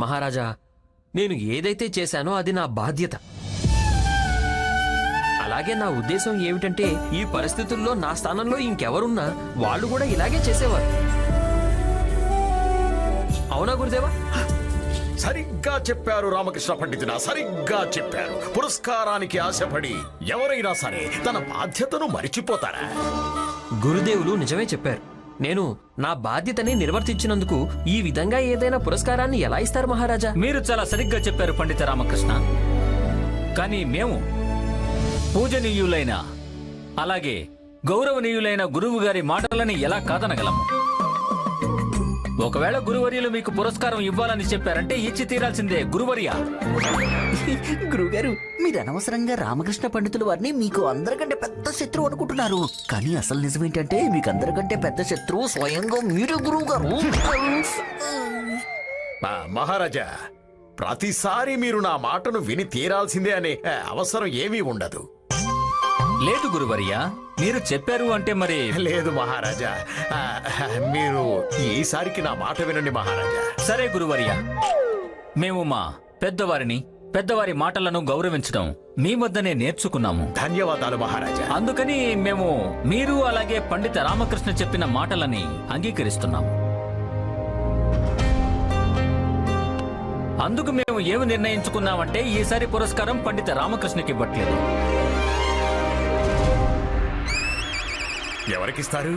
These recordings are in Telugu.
మహారాజా, నేను ఏదైతే చేశానో అది నా బాధ్యత. అలాగే నా ఉద్దేశం ఏమిటంటే ఈ పరిస్థితుల్లో నా స్థానంలో ఇంకెవరున్నా వాళ్ళు కూడా ఇలాగే చేసేవారు. అవునా గురుదేవా? సరిగ్గా చెప్పారు రామకృష్ణ పండితుడా, సరిగ్గా చెప్పారు. పురస్కారానికి ఆశపడి ఎవరైనా సరే తన బాధ్యతను మరిచిపోతారా? గురుదేవులు నిజమే చెప్పారు. నేను నా బాధ్యతని నిర్వర్తించినందుకు ఈ విధంగా ఏదైనా పురస్కారాన్ని ఎలా ఇస్తారు మహారాజా? మీరు చాలా సరిగ్గా చెప్పారు పండిత రామకృష్ణ. కానీ మేము పూజనీయులైన అలాగే గౌరవనీయులైన గురువు గారి మాటలని ఎలా కాదనగలము? ఒకవేళ గురువర్యులు మీకు పురస్కారం ఇవ్వాలని చెప్పారంటే ఇచ్చి తీరాల్సిందే గురువర్య. గురుగారు, మీరు అనవసరంగా రామకృష్ణ పండితుల వారిని మీకు అందరికంటే పెద్ద శత్రువు అనుకుంటున్నారు. కానీ అసలు నిజం ఏంటంటే మీకు అందరికంటే పెద్ద శత్రువు స్వయంగా మీరే గురువు గారు. మహారాజా, ప్రతిసారి మీరు నా మాటను విని తీరాల్సిందే అనే అవసరం ఏమీ ఉండదు. లేదు గురువర్య, మీరు చెప్పారు అంటే మరి. లేదు మహారాజా, మీరు ఈసారికి నా మాట వినండి మహారాజా. సరే గురువర్య, మేము మా పెద్దవారి మాటలను గౌరవించడం మీ వద్దనే నేర్చుకున్నాము. ధన్యవాదాలు మహారాజా. అందుకని మేము మీరు అలాగే పండిత రామకృష్ణ చెప్పిన మాటలని అంగీకరిస్తున్నాము. అందుకు మేము ఏమి నిర్ణయించుకున్నామంటే ఈసారి పురస్కారం పండిత రామకృష్ణకి ఇవ్వట్లేదు. ఎవరికిస్తారు?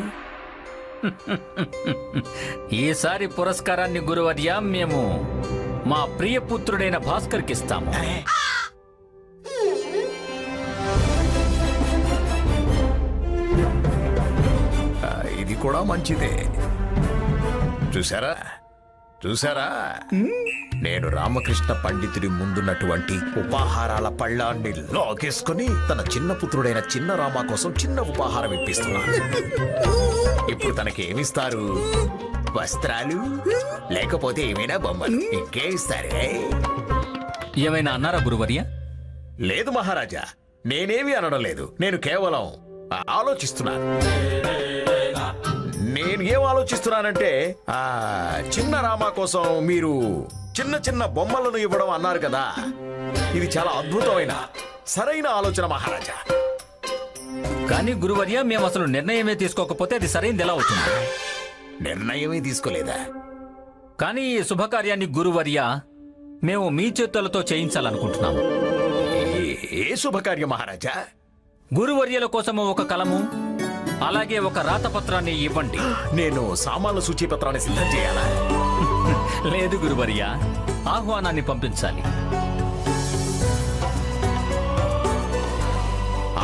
ఈసారి పురస్కారాన్ని గురువర్య మేము మా ప్రియపుత్రుడైన భాస్కర్కి ఇస్తాము. ఇది కూడా మంచిదే. చూసారా చూసారా, నేను రామకృష్ణ పండితుడి ముందున్నటువంటి ఉపాహారాల పళ్ళాన్ని లాగేసుకుని తన చిన్న పుత్రుడైన చిన్న రామ కోసం చిన్న ఉపాహారం ఇప్పిస్తున్నాను. ఇప్పుడు తనకి ఏమిస్తారు? వస్త్రాలు, లేకపోతే ఏమైనా బొమ్మలు. ఇంకే ఇస్తారే? ఏమైనా అన్నారా గురువర్య? లేదు మహారాజా, నేనేమి అనడం లేదు. నేను కేవలం ఆలోచిస్తున్నాను. నేను ఏం ఆలోచిస్తున్నానంటే, చిన్న రామ కోసం మీరు చిన్న చిన్న బొమ్మలను ఇవ్వడం అన్నారు కదా, ఇది చాలా అద్భుతమైన సరైన ఆలోచన మహారాజా. కానీ గురువర్య, మేము అసలు నిర్ణయమే తీసుకోకపోతే అది సరైనది ఎలా అవుతుంది? నిర్ణయమే తీసుకోలేదా? కానీ ఈ శుభకార్యాన్ని గురువర్య మేము మీ చేతులతో చేయించాలనుకుంటున్నాము. ఏ శుభకార్యం మహారాజా? గురువర్యల కోసము ఒక కలము అలాగే ఒక రాతపత్రాన్ని ఇవ్వండి. నేను సామాన్ల సూచీపత్రాన్ని సిద్ధం చేయాలా? లేదు గురువర్య, ఆహ్వానాన్ని పంపించాలి.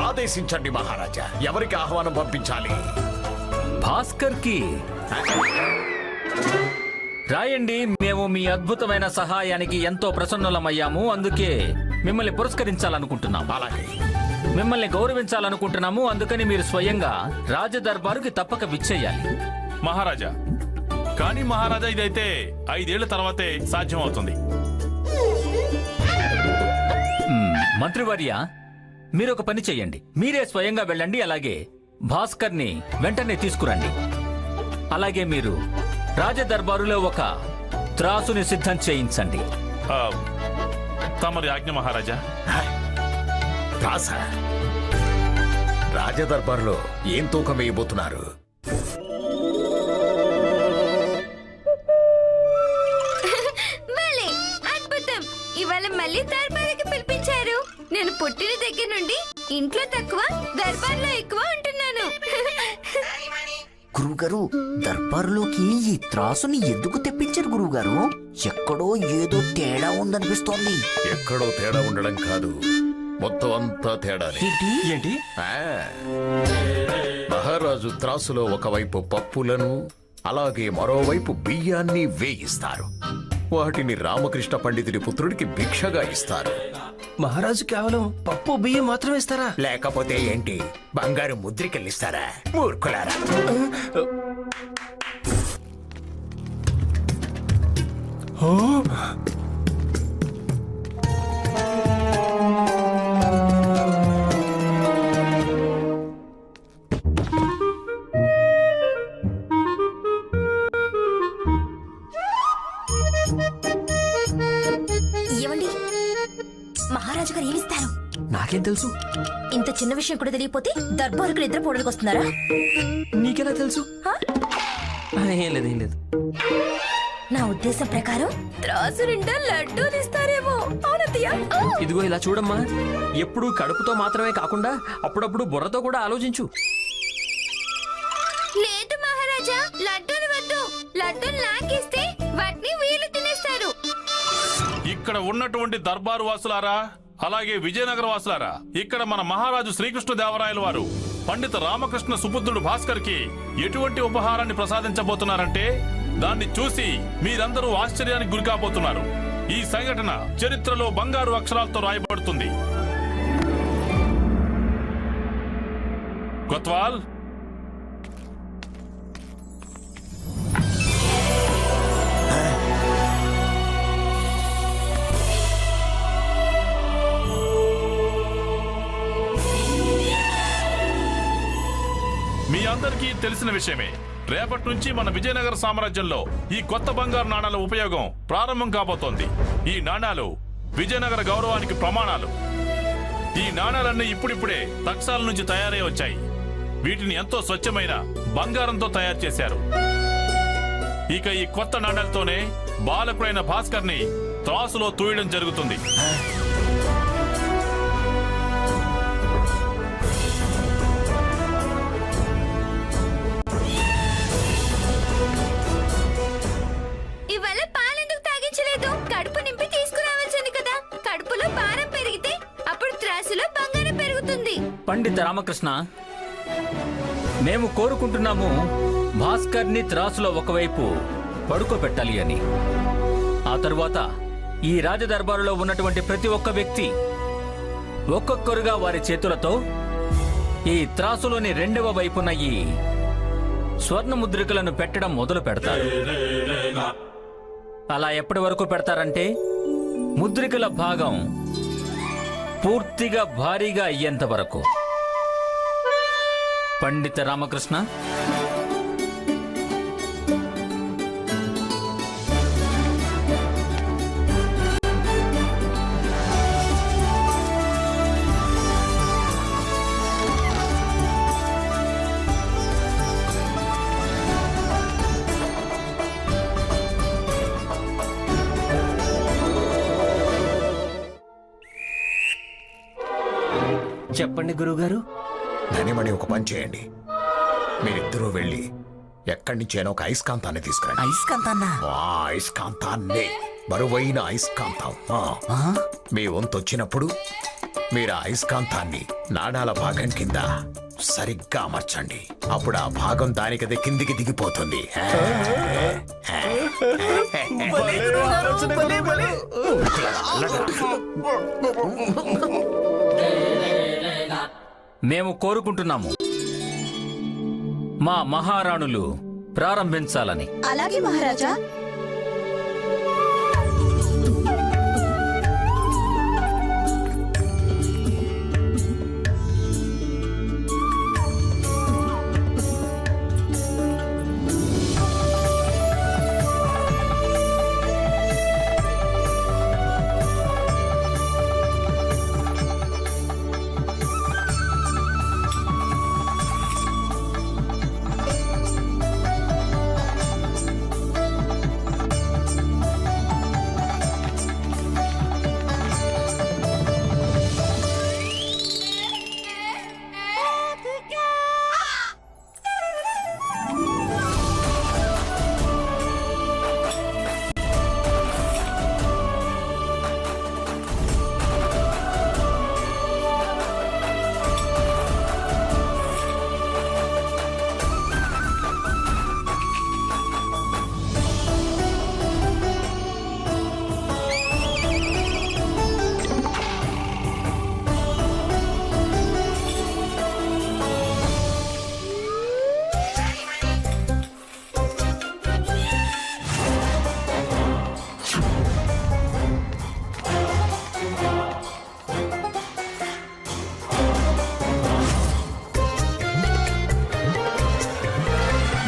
ఆదేశించండి మహారాజా. ఎవరికి ఆహ్వానం పంపించాలి? భాస్కర్కి రాయండి. మేము మీ అద్భుతమైన సహాయానికి ఎంతో ప్రసన్నులమయ్యాము, అందుకే మిమ్మల్ని పురస్కరించాలనుకుంటున్నాము. అలాగే మిమ్మల్ని గౌరవించాలనుకుంటున్నాము, అందుకని మీరు స్వయంగా రాజదర్బారుకి తప్పక విచ్చేయాలి. మహారాజా, కానీ మహారాజా ఇదైతే 5 ఏళ్ల తర్వాతే సాధ్యం అవుతుంది. మంత్రివర్య, మీరు ఒక పని చెయ్యండి. మీరే స్వయంగా వెళ్ళండి, అలాగే భాస్కర్ని వెంటనే తీసుకురండి. అలాగే మీరు రాజదర్బారులో ఒక త్రాసుని సిద్ధం చేయించండి. తమరి ఆజ్ఞ మహారాజా. రాజదర్బార్లో ఏం తూకం వేయబోతున్నారు? అద్భుతం! ఇవాళ మళ్ళీ దర్బారుకి పిలిపించారు. నేను పుట్టిన దగ్గర నుండి ఇంట్లో తక్కువ, దర్బార్లో ఎక్కువ ఉంటున్నాను. గురువుగారు, దర్బారులోకి ఈ త్రాసుని ఎందుకు తెప్పించారు గురువుగారు? ఎక్కడో ఏదో తేడా ఉందనిపిస్తోంది. ఎక్కడో తేడా ఉండడం కాదు, మొత్తం అంతా తేడానే. ఏంటి? మహారాజు త్రాసులో ఒకవైపు పప్పులను అలాగే మరోవైపు బియ్యాన్ని వేయిస్తారు. వాటిని రామకృష్ణ పండితుడి పుత్రుడికి భిక్షగా ఇస్తారు. మహారాజు కేవలం పప్పు బియ్యం మాత్రమే ఇస్తారా? లేకపోతే ఏంటి, బంగారు ముద్రికల్లిస్తారా? మూర్ఖులారా! మహారాజు గారు ఏమిస్తారు? నాకేం తెలుసు? ఇంత చిన్న విషయం కూడా తెలియపోతే దర్బారుకు నిద్రపోవడానికి వస్తున్నారా? నీకెలా తెలుసు? హా? ఏం లేదు ఏం లేదు. నా ఉద్దేశం ప్రకారం త్రాసు నిండా లడ్డూలు ఇస్తారేమో. అవునత్తయ్య. ఇదిగో ఇలా చూడమ్మా, ఎప్పుడు కడుపుతో మాత్రమే కాకుండా అప్పుడప్పుడు బుర్రతో కూడా ఆలోచించు. లేదు మహారాజా, లడ్డూలు వద్దు. లడ్డూలు నాకిస్తే వాటిని వీళ్ళు తినేస్తారు. ఇక్కడ ఉన్నటువంటి దర్బారు వాసులారా, అలాగే విజయనగర వాసులారా, ఇక్కడ మన మహారాజు శ్రీకృష్ణదేవరాయల వారు పండిత రామకృష్ణ సుపుత్రుడు భాస్కర్ కి ఎటువంటి ఉపహారాన్ని ప్రసాదించబోతున్నారంటే దాన్ని చూసి మీరందరూ ఆశ్చర్యానికి గురికాబోతున్నారు. ఈ సంఘటన చరిత్రలో బంగారు అక్షరాలతో రాయబడుతుంది. కొత్వాల్, మీ అందరికీ తెలిసిన విషయమే, రేపటి నుంచి మన విజయనగర సామ్రాజ్యంలో ఈ కొత్త బంగారు నాణాల ఉపయోగం ప్రారంభం కాబోతోంది. ఈ నాణాలు విజయనగర గౌరవానికి ప్రమాణాలు. ఈ నాణాలన్నీ ఇప్పుడిప్పుడే తక్షాల నుంచి తయారై వచ్చాయి. వీటిని ఎంతో స్వచ్ఛమైన బంగారంతో తయారు చేశారు. ఇక ఈ కొత్త నాణాలతోనే బాలకుడైన భాస్కర్ ని త్రాసులో తూయడం జరుగుతుంది. ఇవాళ పాలెందుకు తాగించలేదు? కడుపు నింపి తీసుకురావాల్సింది కదా. కడుపులో భారం పెరిగితే అప్పుడు త్రాసులో బంగారం పెరుగుతుంది. పండిత రామకృష్ణ, మేము కోరుకుంటున్నాము భాస్కర్ ని త్రాసులో ఒకవైపు పడుకోబెట్టాలి అని. ఆ తరువాత ఈ రాజదర్బారులో ఉన్నటువంటి ప్రతి ఒక్క వ్యక్తి ఒక్కొక్కరుగా వారి చేతులతో ఈ త్రాసులోని రెండవ వైపున ఈ స్వర్ణ ముద్రికలను పెట్టడం మొదలు పెడతారు. అలా ఎప్పటి వరకు పెడతారంటే ముద్రికల భాగం పూర్తిగా భారీగా అయ్యేంత వరకు. పండిత రామకృష్ణ, చెప్పండి గురువుగారు. ధనిమణి, ఒక పని చేయండి. మీరిద్దరూ వెళ్ళి ఎక్కడి నుంచైనా ఒక అయస్కాంతాన్ని తీసుకురండి. అయస్కాంతాన్నా? ఆ అయస్కాంతాన్ని, బరువైన అయస్కాంతం. మీ వంతు వచ్చినప్పుడు మీరు ఆ అయస్కాంతాన్ని నాణాల భాగం కింద సరిగ్గా అమర్చండి. అప్పుడు ఆ భాగం దానికదే కిందికి దిగిపోతుంది. మేము కోరుకుంటున్నాము మా మహారాణులు ప్రారంభించాలని. అలాగే మహారాజా.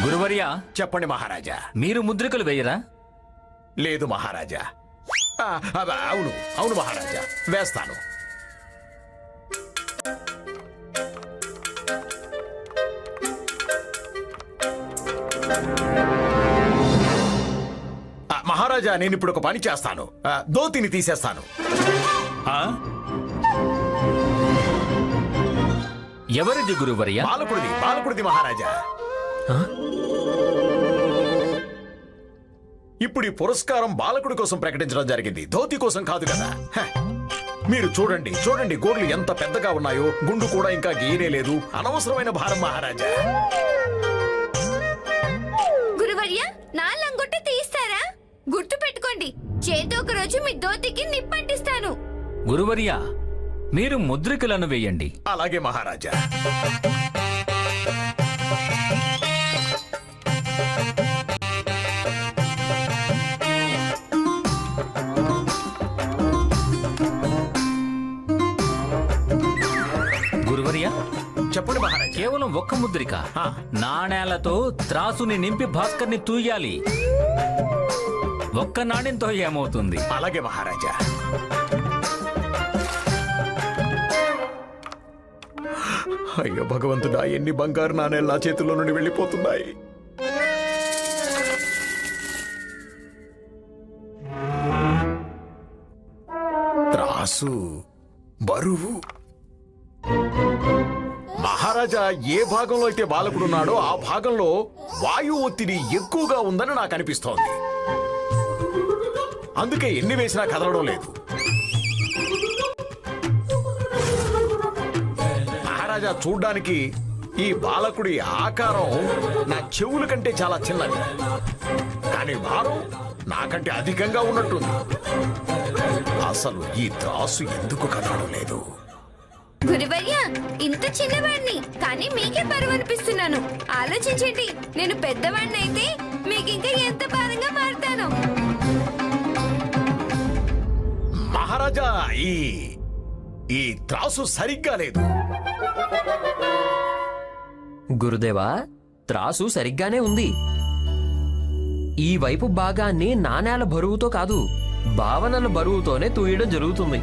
గురువర్య, చెప్పండి మహారాజా. మీరు ముద్రికలు వేయరా? లేదు మహారాజా, అవును అవును మహారాజా, వేస్తాను. మహారాజా, నేను ఇప్పుడు ఒక పని చేస్తాను. దోతిని తీసేస్తాను. ఆ? ఎవరిది గురువర్య? బాలకుడిది మహారాజా. ఇప్పుడు ఈ పురస్కారం బాలకుడి కోసం ప్రకటించడం జరిగింది, ధోతి కోసం కాదు కదా. మీరు చూడండి గోర్లు ఎంత పెద్దగా ఉన్నాయో, గుండు కూడా ఇంకా గీయనే లేదు. అనవసరమైన భారం మహారాజా. గురువర్య, నా లంగొట్ట తీస్తారా? గుర్తు పెట్టుకోండి, చేతో ఒక రోజు మీ దోతికి నిప్పంటిస్తాను. గురువర్య, మీరు ముద్రికలను వేయండి. అలాగే మహారాజా. గురువర్య, చెప్పండి మహారాజా. కేవలం ఒక్క ముద్రిక. నాణేలతో త్రాసుని నింపి భాస్కర్ని తూయాలి. ఒక్క నాణ్యంతో ఏమవుతుంది? అలాగే మహారాజా. అయ్యో భగవంతుడా, ఎన్ని బంగారు నాణేలు నా చేతుల్లో నుండి వెళ్ళిపోతున్నాయి. త్రాసు బరువు. మహారాజా, ఏ భాగంలో అయితే బాలకుడున్నాడో ఆ భాగంలో వాయు ఒత్తిడి ఎక్కువగా ఉందని నాకు అనిపిస్తోంది. అందుకే ఎన్ని వేసినా కదలడం లేదు. మహారాజా, చూడ్డానికి ఈ బాలకుడి ఆకారం నా చెవుల కంటే చాలా చిన్నది, కానీ భారం నాకంటే అధికంగా ఉన్నట్టుంది. అసలు ఈ త్రాసు ఎందుకు కదలడం లేదు? గురువర్య, ఇంత చిన్నవాడిని కానీ మీకే బరువు అనిపిస్తున్నాను. ఆలోచించండి, నేను పెద్దవాడిని అయితే మీకు ఇంకా ఎంత భారంగా మారుతాను. మహారాజా, ఈ త్రాసు సరిగ్గా లేదు. గురుదేవా, త్రాసు సరిగ్గానే ఉంది. ఈ వైపు భాగాన్ని నాణేల బరువుతో కాదు, భావనల బరువుతోనే తూయడం జరుగుతుంది.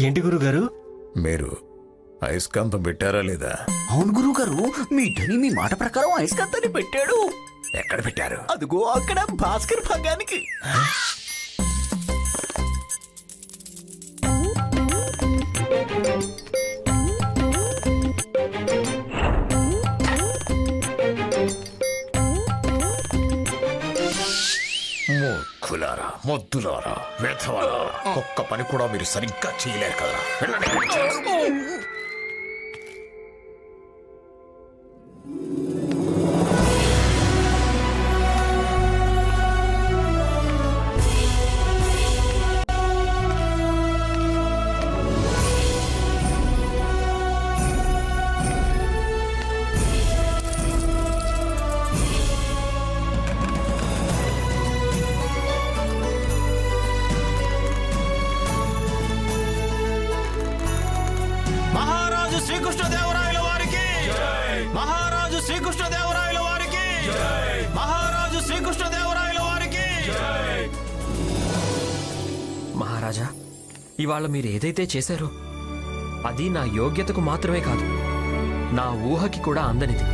ఏంటి గురుగారు? మీరు అయస్కాంతం పెట్టారా లేదా? అవును గురువు గారు, మీ ధని మీ మాట ప్రకారం అయస్కాంతాన్ని పెట్టాడు. ఎక్కడ పెట్టారు? అదిగో అక్కడ భాస్కర్ భాగానికి. మూర్ఖులారా, మొద్దులారా, వెధవలారా, ఒక్క పని కూడా మీరు సరిగ్గా చేయలేరు కదా. వెళ్ళండి ఇక్కడి నుంచి. మహారాజు శ్రీకృష్ణదేవరాయల వారికి, మహారాజు శ్రీకృష్ణదేవరాయల వారికి, మహారాజు శ్రీకృష్ణదేవరాయల వారికి. మహారాజా, ఇవాళ మీరు ఏదైతే చేశారో అది నా యోగ్యతకు మాత్రమే కాదు, నా ఊహకి కూడా అందనిది.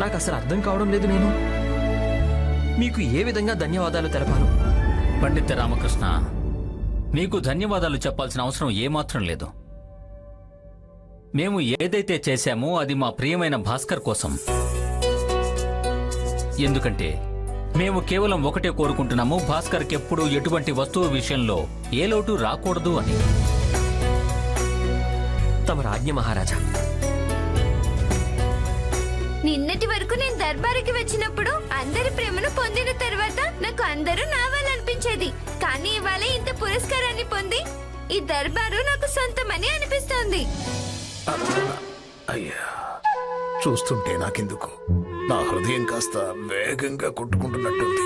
నాకు అసలు అర్థం కావడం లేదు, నేను మీకు ఏ విధంగా ధన్యవాదాలు తెలపాను. పండిత రామకృష్ణ, మీకు ధన్యవాదాలు చెప్పాల్సిన అవసరం ఏమాత్రం లేదు. మేము ఏదైతే చేశామో అది మా ప్రియమైన భాస్కర్ కోసం. ఎందుకంటే మేము కేవలం ఒకటే కోరుకుంటున్నాము, భాస్కర్కి ఎప్పుడూ ఎటువంటి వస్తువు విషయంలో ఏ లోటు రాకూడదు అని. తమ రాజ్ఞ మహారాజా. నిన్నటి వరకు నేను దర్బారుకి వచ్చినప్పుడు అందరి ప్రేమను పొందిన తర్వాత నాకు అందరూ నా వాళ్ళు అనిపించేది. కానీ ఇవాళ ఇంత పురస్కారాన్ని పొంది ఈ దర్బారు నాకు సొంతమని అనిపిస్తోంది. అయ్యా, చూస్తుంటే నాకెందుకు నా హృదయం కాస్త వేగంగా కొట్టుకుంటున్నట్టుంది.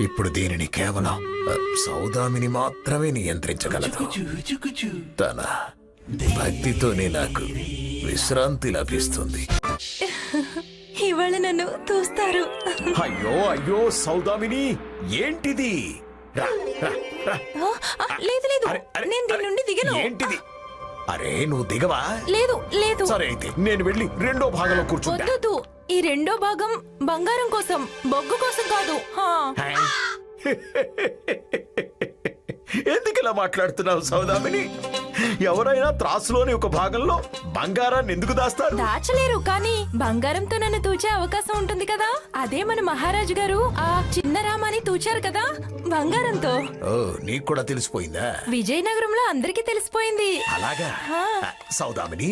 ఇప్పుడు దీనిని కేవలం సౌదామిని మాత్రమే నియంత్రించగలదు. తన భక్తితోనే నాకు విశ్రాంతి లభిస్తుంది. ఇవాళ నన్ను చూస్తారు. అయ్యో అయ్యో సౌదామిని, ఏంటిది? రా, రా, రా. లేదు లేదు, అరే, అరే, నేను దీని అరే, నుండి దిగను. ఏంటిది? అరే నువ్వు దిగవా? లేదు లేదు, సరే అయితే నేను వెళ్ళి రెండో భాగంలో కూర్చుంటా. వద్దు. ఈ రెండో భాగం బంగారం కోసం, బొగ్గు కోసం కాదు. హా. ఎందుకు ఇలా మాట్లాడుతున్నావు సౌదామిని? ఎవరైనా త్రాసులోని ఒక భాగంలో బంగారాన్ని ఎందుకు దాస్తారు? దాచలేరు, కానీ బంగారంతో నన్ను తూచే అవకాశం ఉంటుంది కదా. అదే మన మహారాజు గారు ఆ చిన్న రామాని తూచారు కదా బంగారంతో. ఓ, నీకు కూడా తెలిసిపోయిందా? విజయనగరంలో అందరికీ తెలిసిపోయింది. అలాగా? సౌదామిని,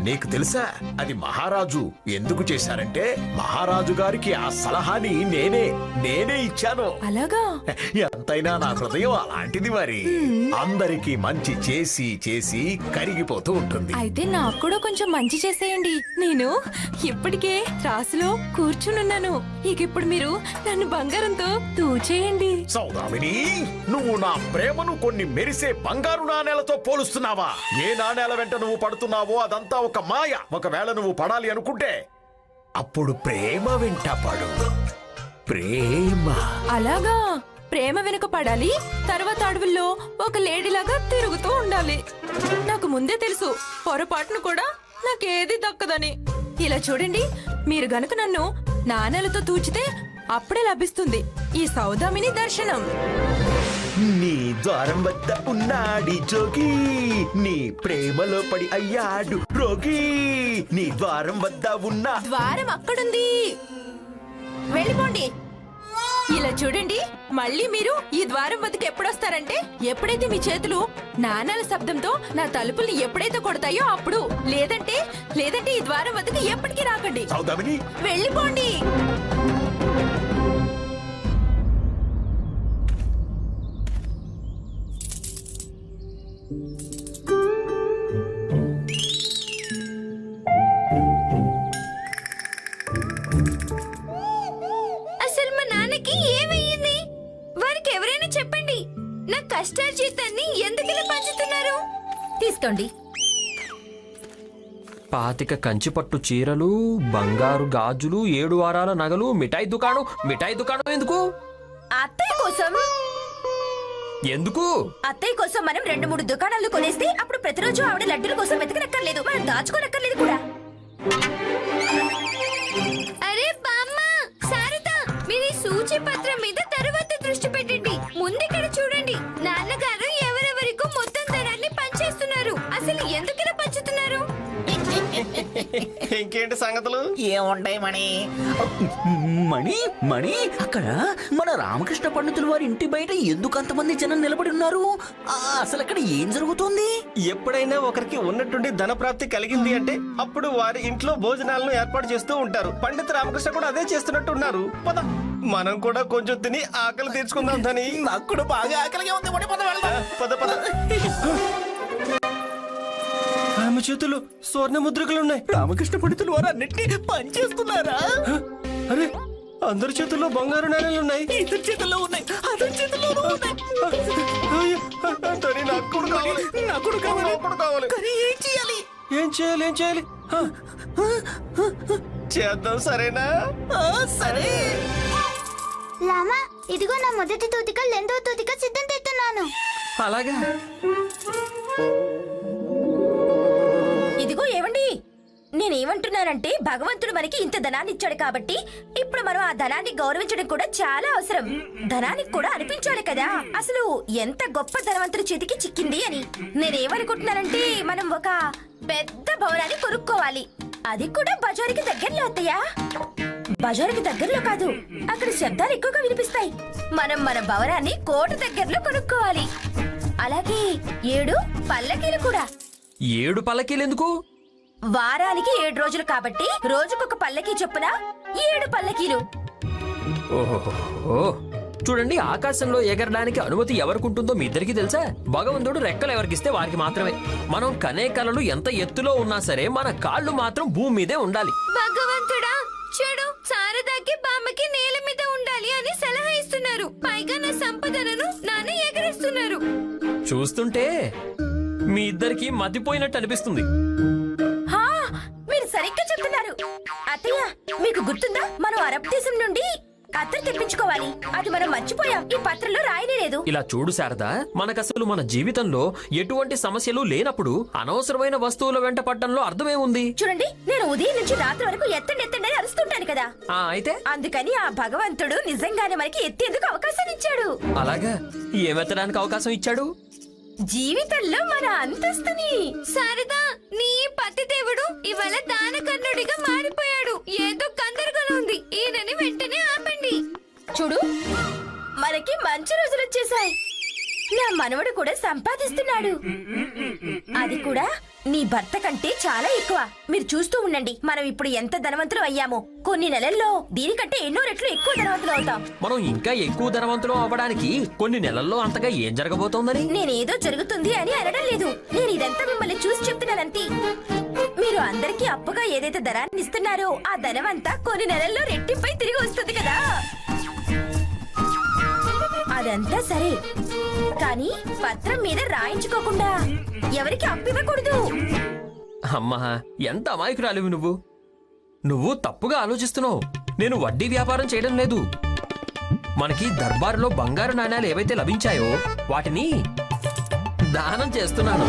నీకు తెలుసా అది మహారాజు ఎందుకు చేశారంటే మహారాజు గారికి ఆ సలహాని నేనే ఇచ్చాను. అలాగా? ఎంతైనా నా హృదయం అలాంటిది మరి. అందరికీ మంచి చేసి చేసి కరిగిపోతూ ఉంటుంది. అయితే నాకు కూడా కొంచెం మంచి చేసేయండి. నేను ఇప్పటికే రాసులో కూర్చునున్నాను. ఇక ఇప్పుడు మీరు నన్ను బంగారంతో తూచేయండి. సౌదామిని, నువ్వు నా ప్రేమను కొన్ని మెరిసే బంగారు నాణేలతో పోలుస్తున్నావా? ఏ నాణేల వెంట నువ్వు పడుతున్నావో అదంతా ఒక మాయ. ఒకవేళ నువ్వు పడాలి అనుకుంటే అప్పుడు ప్రేమ వెంట పడు. ప్రేమ. అలాగా? ప్రేమ వెనుక పడాలి, తర్వాత అడవుల్లో ఒక లేడీలాగా తిరుగుతూ ఉండాలి. నాకు ముందే తెలుసు పొరపాటును కూడా నాకేది దక్కదని. ఇలా చూడండి, మీరు గనుక నన్ను నాణేలతో తూచితే అప్పుడే లభిస్తుంది ఈ సౌదామిని దర్శనం. నీ ద్వారం వద్ద ఉన్నాడి జోగి, నీ ప్రేమలో పడి అయ్యాడు రోగి. నీ ద్వారం వద్ద ఉన్నా ద్వారం అక్కడుంది, వెళ్ళిపోండి. ఇలా చూడండి, మళ్ళీ మీరు ఈ ద్వారం వద్దకు ఎప్పుడొస్తారంటే ఎప్పుడైతే మీ చేతులు నాణాల శబ్దంతో నా తలుపుల్ని ఎప్పుడైతే కొడతాయో అప్పుడు. లేదంటే ఈ ద్వారం వద్దకు ఎప్పటికీ రాకండి. సౌదామిని, వెళ్ళిపోండి. అసలు మా నాన్నకి ఏమయ్యింది? వారికి ఎవరైనా చెప్పండి. నా కష్టార్జితాన్ని ఎందుకు ఇలా పంచుతున్నారు? తీసుకోండి. పాతిక కంచిపట్టు చీరలు, బంగారు గాజులు, 7 వారాల నగలు, మిఠాయి దుకాణం ఎందుకు? అత్తయ్య కోసం. ఎందుకు? అత్తయ్య కోసం మనం 2-3 దుకాణాలు కొనేస్తే అప్పుడు ప్రతిరోజు ఆవిడ లడ్డూల కోసం వెతకనక్కర్లేదు, మనం దాచుకోనక్కర్లేదు కూడా. అరే బామ్మ, శారద, మీరు ఈ సూచి పత్రం మీద తర్వాత దృష్టి పెట్టండి. ముందిక్కడ చూడండి, నాన్నగారు ఎవరెవరికో మొత్తం ధనాన్ని పంచేస్తున్నారు. అసలు ఎందుకు ఇలా పంచుతున్నారు? ఇంకేంటి సంగతులు? ఏముంటాయి మణి? మణి అక్కడ మన రామకృష్ణ పండితులు వారి ఇంటి బయట ఎందుకు అంతమంది జనం నిలబడి ఉన్నారు? అసలు అక్కడ ఏం జరుగుతోంది? ఎప్పుడైనా ఒకరికి ఉన్నట్టుండి ధన ప్రాప్తి కలిగింది అంటే అప్పుడు వారి ఇంట్లో భోజనాలను ఏర్పాటు చేస్తూ ఉంటారు. పండిత రామకృష్ణ కూడా అదే చేస్తున్నట్టు ఉన్నారు. పద, మనం కూడా కొంచెం తిని ఆకలి తీర్చుకుందాం. ధని, నాకు కూడా బాగా ఆకలిగా ఉంది. పద వెళ్దాం. పద పద. ఆమె చేతులు స్వర్ణ ముద్రికలున్నాయి. రామకృష్ణ పండితులు వారు అన్నిటినీ పనిచేస్తున్నారా? అరే, అందరి చేతుల్లో బంగారు నాణేలున్నాయి. ఇద్దరు చేతుల్లో ఉన్నాయి, అతని చేతుల్లోనూ ఉన్నాయి. ధని, నాకు కూడా కావాలి. నాకు కూడా కావాలి. నాకు కూడా కావాలి. కానీ ఏం చేయాలి? ఏం చేయాలి? చేద్దాం, సరేనా? సరే. లామా, ఇదిగో నా మొదటి తూతిక, రెండో తూతిక సిద్ధం తెస్తున్నాను. అలాగా? ఇదిగో ఏవండి, నేనేమంటున్నానంటే భగవంతుడు మనకి ఇంత ధనాన్ని ఇచ్చాడు కాబట్టి ఇప్పుడు మనం ఆ ధనాన్ని గౌరవించడం కూడా చాలా అవసరం. ధనానికి కూడా అనిపించాలి కదా అసలు ఎంత గొప్ప ధనవంతుడి చేతికి చిక్కింది అని. నేనేమనుకుంటున్నానంటే మనం ఒక పెద్ద భవనాన్ని కొనుక్కోవాలి. అది కూడా బజారుకి దగ్గరలో. అత్తయ్యా, బజారుకి దగ్గరలో కాదు, అక్కడ శబ్దాలు ఎక్కువగా వినిపిస్తాయి. మనం మన భవనాన్ని కోట దగ్గరలో కొనుక్కోవాలి. అలాగే 7 పల్లకీలు కూడా. 7 పల్లకీలు ఎందుకు? వారానికి 7 రోజులు కాబట్టి రోజుకొక పల్లకీ చొప్పున 7 పల్లకీలు. ఓహో, చూడండి, ఆకాశంలో ఎగరడానికి అనుమతి ఎవరికుంటుందో మీ ఇద్దరికి తెలుసా? భగవంతుడు రెక్కలు ఎవరికిస్తే వారికి మాత్రమే. మనం కనే కలలు ఎంత ఎత్తులో ఉన్నా సరే మన కాళ్ళు మాత్రం భూమి మీదే ఉండాలి. భగవంతుడా, చూడు, శారదాకి బామ్మకి నేల మీద ఉండాలి అని సలహా ఇస్తున్నారు. పైగా నా సంపదనను నాన్న ఎగరేస్తున్నారు. చూస్తుంటే మీ ఇద్దరికి మతిపోయినట్టు అనిపిస్తుంది. హా, మీరు సరిగ్గా చెప్తున్నారు. అత్తయ్య, మీకు గుర్తుందా మనం అరబ్ దేశం నుండి అత్తరు తెప్పించుకోవాలి. అది మనం మర్చిపోయాం. ఈ పత్రంలో రాయనే లేదు. ఇలా చూడు శారదా, మనకసలు మన జీవితంలో ఎటువంటి సమస్యలు లేనప్పుడు అనవసరమైన వస్తువుల వెంట పడ్డంలో అర్థమే ఉంది. చూడండి, నేను ఉదయం నుంచి రాత్రి వరకు ఎత్తండి ఎత్తండి అని అరుస్తుంటాను కదా. అయితే అందుకని ఆ భగవంతుడు నిజంగానే మనకి ఎత్తేందుకు అవకాశం ఇచ్చాడు. అలాగా ఏమెత్తడానికి అవకాశం ఇచ్చాడు? జీవితంలో మన అంతస్తుని. శారదా, నీ పతి దేవుడు ఇవాళ దానకర్ణుడిగా మారిపోయాడు. ఏదో గందరగోళం ఉంది. ఈయనని వెంటనే ఆపండి. చూడు, మనకి మంచి రోజులు వచ్చేసాయి. నా మనవడు కూడా సంపాదిస్తున్నాడు. అది కూడా నీ భర్త కంటే చాలా ఎక్కువ. మీరు చూస్తూ ఉండండి, మనం ఇప్పుడు ఎంత ధనవంతులు అయ్యామో. కొన్ని నెలల్లో దీనికంటే ఎన్నో రెట్లు ఎక్కువ ధనవంతులు అవుతాం. మనం ఇంకా ఎక్కువ ధనవంతులు అవ్వడానికి కొన్ని నెలల్లో అంతగా ఏం జరగబోతోందని? నేనేదో జరుగుతుంది అని అనడం లేదు. నేను ఇదంతా మిమ్మల్ని చూసి చెప్తున్నానంతే. మీరు అందరికీ అప్పుగా ఏదైతే ధనాన్ని ఇస్తున్నారో ఆ ధనమంతా కొన్ని నెలల్లో రెట్టింపై తిరిగి వస్తుంది కదా. అదంతా సరే, కానీ పత్రం మీద రాయించుకోకుండా ఎవరికి అప్పివ్వకూడదు. అమ్మా, ఎంత అమాయకురాలివి నువ్వు. నువ్వు తప్పుగా ఆలోచిస్తున్నావు. నేను వడ్డీ వ్యాపారం చేయడం లేదు. మనకి దర్బారులో బంగారు నాణ్యాలు ఏవైతే లభించాయో వాటిని దానం చేస్తున్నాను.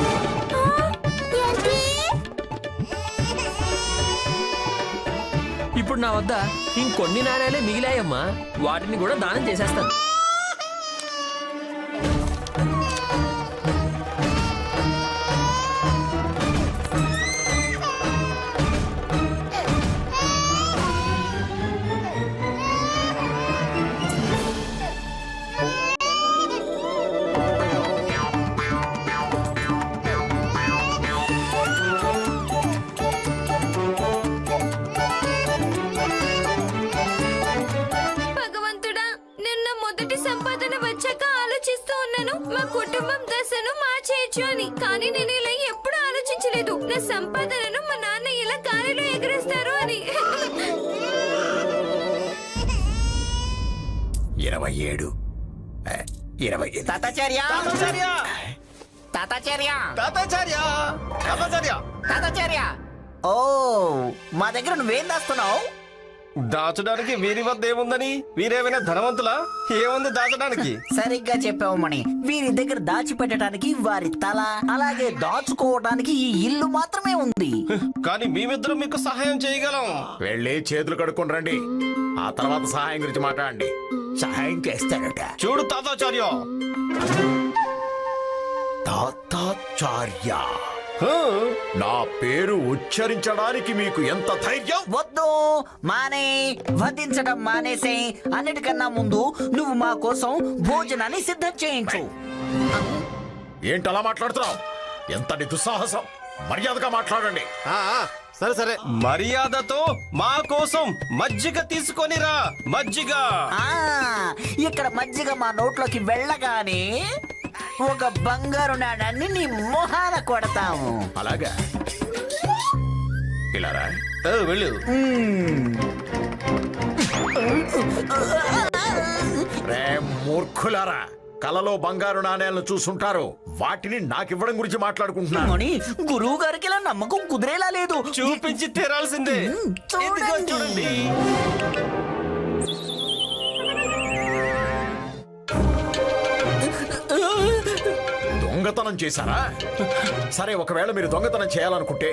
ఇప్పుడు నా వద్ద ఇంకొన్ని నాణ్యాలే మిగిలాయమ్మా. వాటిని కూడా దానం చేసేస్తాను. భగవంతుడా, నిన్న మొదటి సంపాదన వచ్చాక ఆలోచిస్తూ ఉన్నాను మా కుటుంబం దశను మార్చేయచ్చు అని. కానీ నేను ఇలా ఎప్పుడు ఆలోచించలేదు నా సంపాదనను మా నాన్న ఇలా గాలిలో ఎగరేస్తారు అని. 27 28 తాతాచార్య తాతాచార్య తాతాచార్య తాతాచార్య తాతాచార్య తాతాచార్య. ఓ, మా దగ్గర నువ్వేం దాస్తున్నావు? దాచడానికి వీరి వద్ద ఏముందని? వీరేమైనా ధనవంతులా? ఏముంది దాచడానికి? సరిగ్గా చెప్పావు మణి. వీరి దగ్గర దాచిపెట్టడానికి వారి తల, అలాగే దాచుకోవడానికి ఈ ఇల్లు మాత్రమే ఉంది. కానీ మేమిద్దరం మీకు సహాయం చేయగలం. వెళ్ళి చేతులు కడుక్కొని రండి. ఆ తర్వాత సహాయం గురించి మాట్లాడండి. సహాయం చేస్తారట. చూడు తాతాచార్య, తాతాచార్య, హ? నా పేరు ఉచ్చరించడానికి మీకు ఎంత ధైర్యం? వద్దు, మానే, వధించడం మానేసే. అన్నిటికన్నా ముందు నువ్వు మా కోసం భోజనాన్ని సిద్ధం చేయించు. ఏంటలా మాట్లాడుతున్నావు? ఎంతటి దుస్సాహసం! మర్యాదగా మాట్లాడండి. సరే సరే, మర్యాదతో మా కోసం మజ్జిగ తీసుకొనిరా. మజ్జిగ. ఆ, ఇక్కడ మజ్జిగ మా నోట్లోకి వెళ్ళగానే ఒక బంగారు నాణాన్ని నీ మొహాన కొడతాము. అలాగా? ఇలా రా. వెళ్ళు. రే మూర్ఖులారా, కలలో బంగారు నాణేలను చూసుంటారు. వాటిని నాకివ్వడం గురించి మాట్లాడుకుంటున్నాను. మణి, గురువు గారికి ఇలా నమ్మకం కుదిరేలా లేదు. చూపించి తీరాల్సిందే. ఇదిగో చూడండి. దొంగతనం చేశారా? సరే, ఒకవేళ మీరు దొంగతనం చేయాలనుకుంటే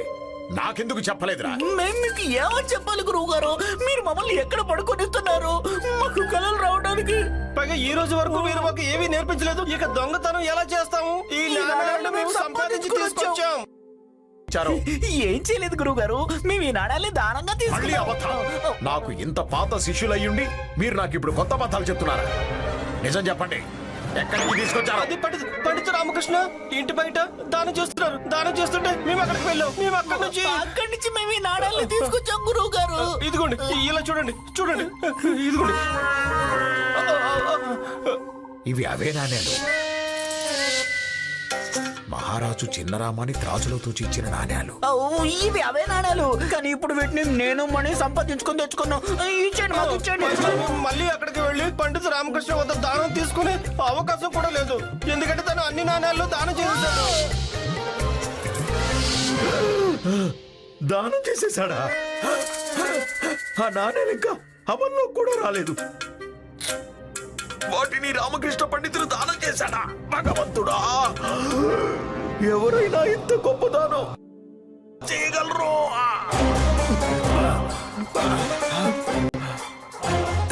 నాకెందుకు చెప్పలేదురా? మేము మీకు ఏమని చెప్పాలి గురువు గారు? మీరు మమ్మల్ని ఎక్కడ పడుకొనిస్తున్నారు? మాకు కలలు రావడానికి. పైగా ఈ రోజు వరకు మీరు మాకు ఏమీ నేర్పించలేదు. ఇక దొంగతనం ఎలా చేస్తాము? ఈ నాణాలను మేము సంపాదించి తీసుకొచ్చాం. చారు, ఏం చేయలేదు గురువు గారు, మేము ఈ నాణాల్ని దానంగా మళ్ళీ అబద్ధం. నాకు ఇంత పాత శిష్యులయ్యుండి మీరు నాకు ఇప్పుడు కొత్త అబద్ధాలు చెప్తున్నారా? నిజం చెప్పండి, ఎక్కడికి తీసుకొచ్చారు? అది పండిత రామకృష్ణ ఇంటి బయట దానం చేస్తున్నారు. దానం చేస్తుంటే మేము అక్కడికి వెళ్ళాం. మేము అక్కడి నుంచి మేము ఈ నాణాల్ని తీసుకొచ్చాం గురువు గారు. ఇదిగోండి, ఇలా చూడండి. చూడండి, ఇదిగోండి. ఇవి అవే నాణేలు. మహారాజు చిన్నరామాని త్రాసులో తూచి ఇచ్చిన నాణ్యాలు. ఇవి అవే నాణాలు, కానీ ఇప్పుడు వీటిని నేను మనీ సంపాదించుకొని తెచ్చుకున్నాం. ఇచ్చేయండి, మాకు ఇచ్చేయండి. మళ్ళీ అక్కడికి వెళ్ళి పండిత రామకృష్ణ వద్ద దానం తీసుకునే అవకాశం కూడా లేదు, ఎందుకంటే తను అన్ని నాణ్యాలు దానం చేశాడు. దానం చేసేశాడా? ఆ నాణ్యాలు ఇంకా అమల్లో కూడా రాలేదు. వాటిని రామకృష్ణ పండితులు దానం చేశాడా? భగవంతుడా, ఎవరైనా ఇంత గొప్ప దానం చేయగలరు?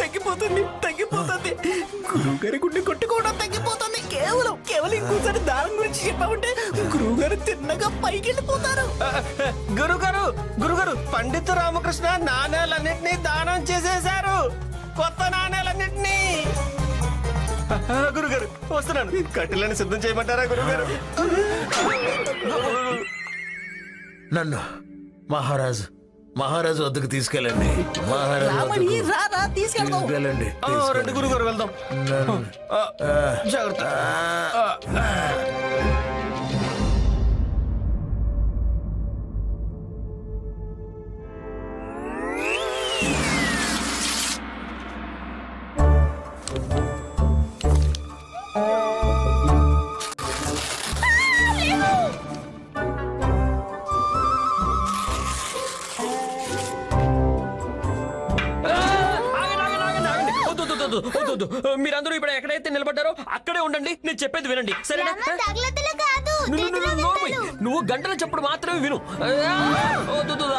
తగ్గిపోతుంది. గురువు గారి గుండె కొట్టుకోవడం తగ్గిపోతుంది. కేవలం ఇంకోసారి దానం గురించి చెప్పామంటే గురువు గారు తిన్నగా పైకి వెళ్ళిపోతారు. గురుగారు పండిత రామకృష్ణ నాణ్యాలన్నింటినీ దానం చేసేశారు, కొత్త నాణ్యాలన్నింటినీ. గురుగారు వస్తున్నాను, కట్టెలను సిద్ధం చేయమంటారా గురుగారు? నన్ను మహారాజు వద్దకు తీసుకెళ్ళండి. రామణి, రా, తీసుకెళ్దాం. తీసుకెళ్ళండి. రండి గురుగారు వెళ్దాం. జాగ్రత్త. వద్దు. మీరందరూ ఇప్పుడు ఎక్కడైతే నిలబడ్డారో అక్కడే ఉండండి. నేను చెప్పేది వినండి, సరేనా? నువ్వు గంటల చెప్పుడు మాత్రమే విను.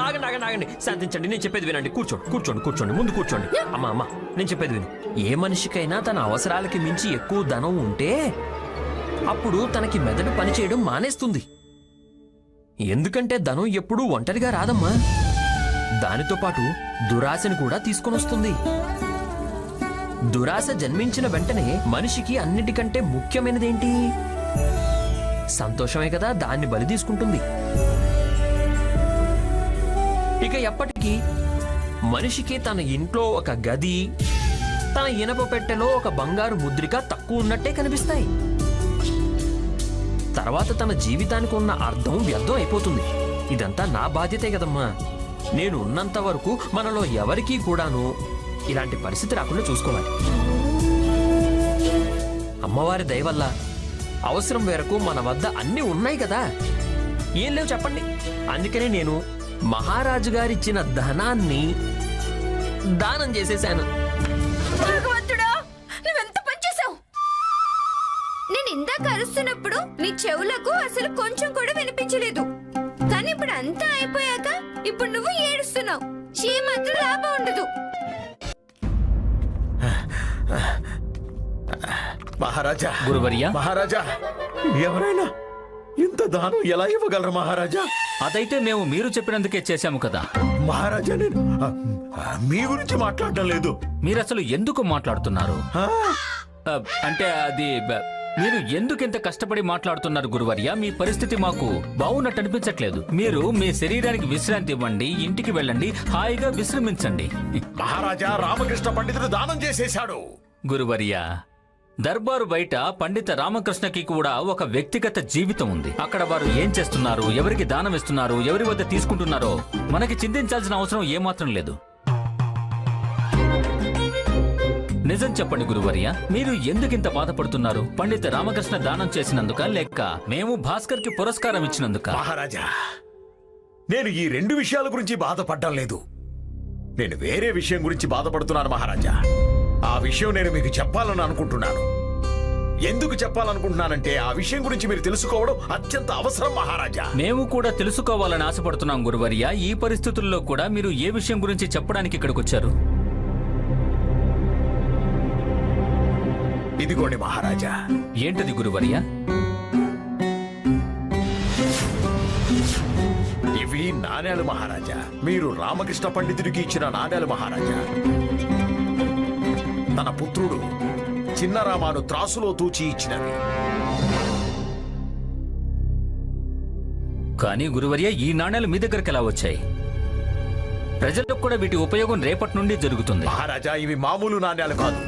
ఆగండి, శాంతించండి. నేను చెప్పేది వినండి. కూర్చోండి, ముందు కూర్చోండి. అమ్మా, నేను చెప్పేది విను. ఏ మనిషికైనా తన అవసరాలకి మించి ఎక్కువ ధనం ఉంటే అప్పుడు తనకి మెదడు పనిచేయడం మానేస్తుంది. ఎందుకంటే ధనం ఎప్పుడూ ఒంటరిగా రాదమ్మా, దానితో పాటు దురాశని కూడా తీసుకొని వస్తుంది. దురాశ జన్మించిన వెంటనే మనిషికి అన్నిటికంటే ముఖ్యమైనదేంటి? సంతోషమే కదా, దాన్ని బలి తీసుకుంటుంది. ఇక ఎప్పటికీ మనిషికి తన ఇంట్లో ఒక గది, తన ఇనప పెట్టెలో ఒక బంగారు ముద్రిక తక్కువ ఉన్నట్టే కనిపిస్తాయి. తర్వాత తన జీవితానికి ఉన్న అర్థం వ్యర్థం అయిపోతుంది. ఇదంతా నా బాధ్యతే కదమ్మా. నేను ఉన్నంత వరకు మనలో ఎవరికీ కూడాను ఇలాంటి పరిస్థితి రాకుండా చూసుకోవాలి. అమ్మవారి దయ వల్ల అవసరం మేరకు మన వద్ద అన్నీ ఉన్నాయి కదా, ఏం లేవు చెప్పండి. అందుకనే నేను మహారాజు గారిచ్చిన ధనాన్ని దానం చేసేశాను. భగవంతుడా, నువ్వెంత పని చేసావు! నేను ఇందాక అరుస్తున్నప్పుడు నీ చెవులకు అసలు కొంచెం కూడా వినిపించలేదు, కానీ ఇప్పుడు అంతా అయిపోయాక ఇప్పుడు నువ్వు ఏడుస్తున్నావు. మాత్రం లాభం ఉండదు. మహారాజా, గురువర్యా, ఎవరైనా ఇంత దానం ఎలా ఇవ్వగలరు మహారాజా? అదైతే మేము మీరు చెప్పినందుకే చేశాము కదా మహారాజా. నేను మీ గురించి మాట్లాడడం లేదు. మీరసలు ఎందుకు మాట్లాడుతున్నారు? అంటే అది మీరు ఎందుకు ఇంత కష్టపడి మాట్లాడుతున్నారు గురువర్య? మీ పరిస్థితి మాకు బాగున్నట్టు అనిపించట్లేదు. మీరు మీ శరీరానికి విశ్రాంతి ఇవ్వండి, ఇంటికి వెళ్ళండి, హాయిగా విశ్రమించండి. మహారాజా, రామకృష్ణ పండితుడు దానం చేసేశాడు. గురువర్య, దర్బారు బయట పండిత రామకృష్ణకి కూడా ఒక వ్యక్తిగత జీవితం ఉంది. అక్కడ వారు ఏం చేస్తున్నారు, ఎవరికి దానం ఇస్తున్నారు, ఎవరి వద్ద తీసుకుంటున్నారో మనకి చింతించాల్సిన అవసరం ఏమాత్రం లేదు. నిజం చెప్పండి గురువర్య, మీరు ఎందుకింత బాధపడుతున్నారు? పండిత రామకృష్ణ దానం చేసినందుక, లేక మేము భాస్కర్ కి పురస్కారం ఇచ్చినందుక? మహారాజా, నేను ఈ రెండు విషయాల గురించి బాధపడడం లేదు. నేను వేరే విషయం గురించి బాధపడుతున్నాను మహారాజా. ఆ విషయం నేను మీకు చెప్పాలని అనుకుంటున్నాను. ఎందుకు చెప్పాలనుకుంటున్నానంటే ఆ విషయం గురించి మీరు తెలుసుకోవడం అత్యంత అవసరం మహారాజా. మేము కూడా తెలుసుకోవాలని ఆశపడుతున్నాం గురువర్య. ఈ పరిస్థితుల్లో కూడా మీరు ఏ విషయం గురించి చెప్పడానికి ఇక్కడికి వచ్చారు? ఇదిగోండి మహారాజా. ఏంటది గురువర్య? ఇవి నాణేలు మహారాజా. మీరు రామకృష్ణ పండితుడికి ఇచ్చిన నాణేలు మహారాజా. తన పుత్రుడు చిన్నరామాను త్రాసులో తూచి ఇచ్చినవి. కానీ గురువర్య, ఈ నాణేలు మీ దగ్గరికి ఎలా వచ్చాయి? ప్రజలకు కూడా వీటి ఉపయోగం రేపటి నుండి జరుగుతుంది. మహారాజా, ఇవి మామూలు నాణ్యాలు కాదు.